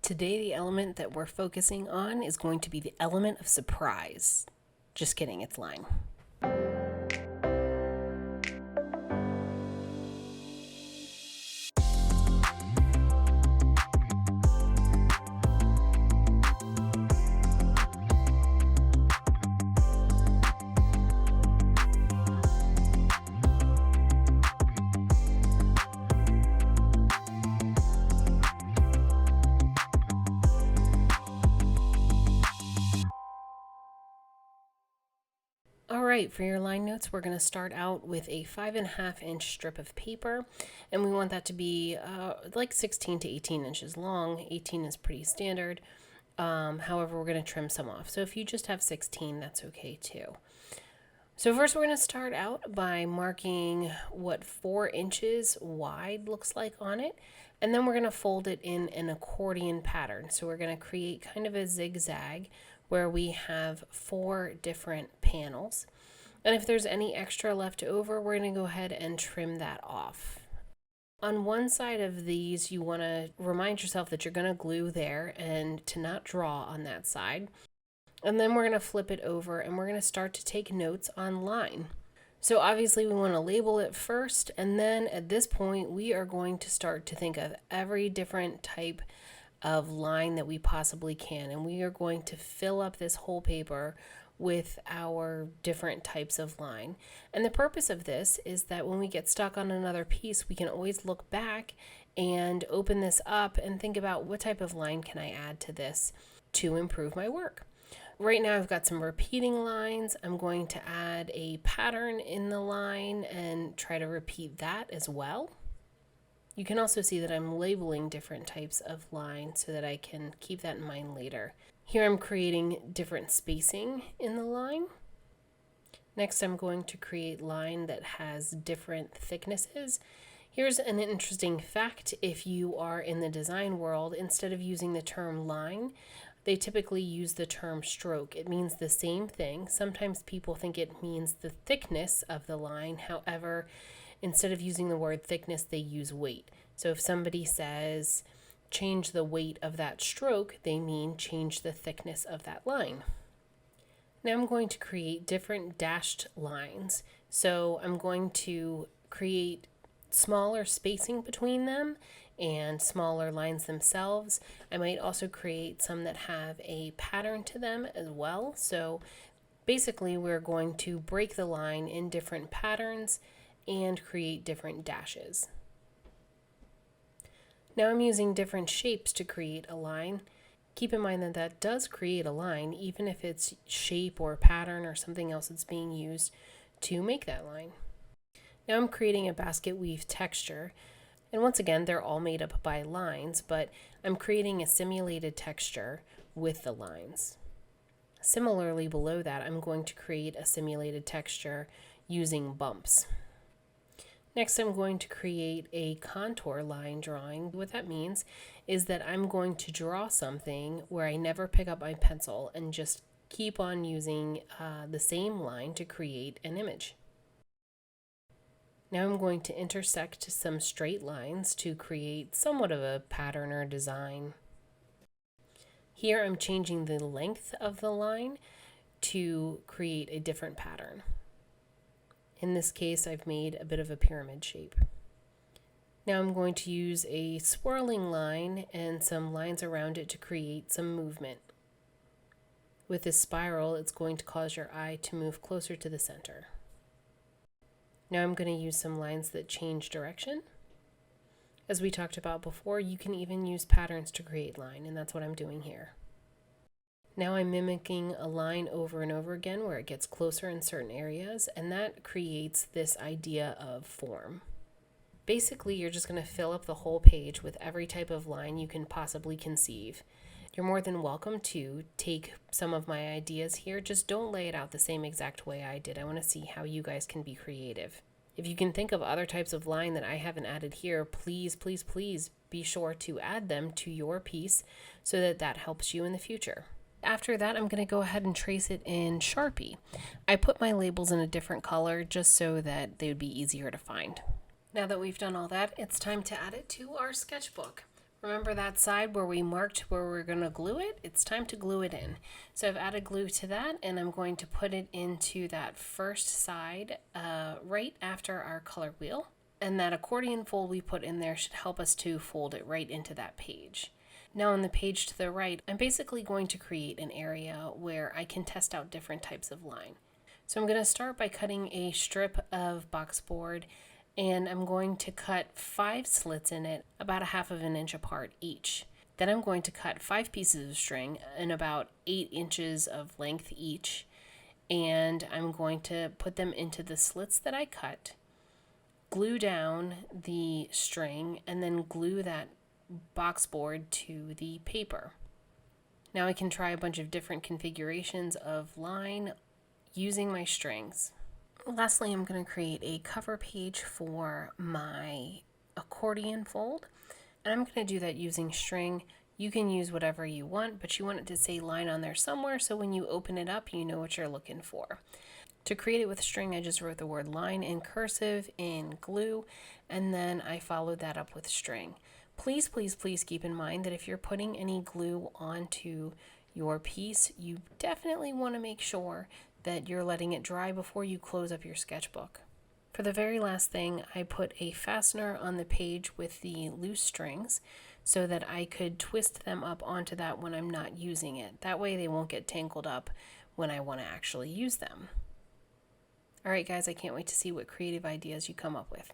Today, the element that we're focusing on is going to be the element of surprise. Just kidding, it's lying. All right, for your line notes, we're going to start out with a 5.5-inch strip of paper, and we want that to be like 16 to 18 inches long. 18 is pretty standard. However, we're going to trim some off. So if you just have 16, that's okay too. So first we're going to start out by marking what 4 inches wide looks like on it, and then we're going to fold it in an accordion pattern. So we're going to create kind of a zigzag where we have 4 different panels. And if there's any extra left over, we're going to go ahead and trim that off. On one side of these, you want to remind yourself that you're going to glue there and to not draw on that side. And then we're going to flip it over and we're going to start to take notes on line. So obviously we want to label it first, and then at this point we are going to start to think of every different type of line that we possibly can, and we are going to fill up this whole paper with our different types of line. And the purpose of this is that when we get stuck on another piece, we can always look back and open this up and think about what type of line can I add to this to improve my work. Right now I've got some repeating lines. I'm going to add a pattern in the line and try to repeat that as well. You can also see that I'm labeling different types of line so that I can keep that in mind later. Here I'm creating different spacing in the line. Next I'm going to create line that has different thicknesses. Here's an interesting fact: if you are in the design world, instead of using the term line, they typically use the term stroke. It means the same thing. Sometimes people think it means the thickness of the line. However, instead of using the word thickness, they use weight. So if somebody says change the weight of that stroke, they mean change the thickness of that line. Now I'm going to create different dashed lines. So I'm going to create smaller spacing between them and smaller lines themselves. I might also create some that have a pattern to them as well. So basically we're going to break the line in different patterns and create different dashes. Now I'm using different shapes to create a line. Keep in mind that that does create a line, even if it's shape or pattern or something else that's being used to make that line. Now I'm creating a basket weave texture. And once again, they're all made up by lines, but I'm creating a simulated texture with the lines. Similarly, below that, I'm going to create a simulated texture using bumps. Next, I'm going to create a contour line drawing. What that means is that I'm going to draw something where I never pick up my pencil and just keep on using the same line to create an image. Now I'm going to intersect some straight lines to create somewhat of a pattern or design. Here I'm changing the length of the line to create a different pattern. In this case, I've made a bit of a pyramid shape. Now I'm going to use a swirling line and some lines around it to create some movement. With this spiral, it's going to cause your eye to move closer to the center. Now I'm going to use some lines that change direction. As we talked about before, you can even use patterns to create line, and that's what I'm doing here. Now I'm mimicking a line over and over again where it gets closer in certain areas, and that creates this idea of form. Basically, you're just going to fill up the whole page with every type of line you can possibly conceive. You're more than welcome to take some of my ideas here. Just don't lay it out the same exact way I did. I want to see how you guys can be creative. If you can think of other types of line that I haven't added here, please, please, please be sure to add them to your piece so that that helps you in the future. After that, I'm going to go ahead and trace it in Sharpie. I put my labels in a different color just so that they would be easier to find. Now that we've done all that, it's time to add it to our sketchbook. Remember that side where we marked where we're going to glue it? It's time to glue it in. So I've added glue to that, and I'm going to put it into that first side right after our color wheel. And that accordion fold we put in there should help us to fold it right into that page. Now on the page to the right, I'm basically going to create an area where I can test out different types of line. So I'm going to start by cutting a strip of box board, and I'm going to cut 5 slits in it, about 1/2 inch apart each. Then I'm going to cut 5 pieces of string in about 8 inches of length each, and I'm going to put them into the slits that I cut, glue down the string, and then glue that box board to the paper. Now I can try a bunch of different configurations of line using my strings. Lastly, I'm going to create a cover page for my accordion fold, and I'm going to do that using string. You can use whatever you want, but you want it to say line on there somewhere, so when you open it up, you know what you're looking for. To create it with string, I just wrote the word line in cursive in glue, and then I followed that up with string. Please, please, please keep in mind that if you're putting any glue onto your piece, you definitely want to make sure that you're letting it dry before you close up your sketchbook. For the very last thing, I put a fastener on the page with the loose strings so that I could twist them up onto that when I'm not using it. That way they won't get tangled up when I want to actually use them. All right, guys, I can't wait to see what creative ideas you come up with.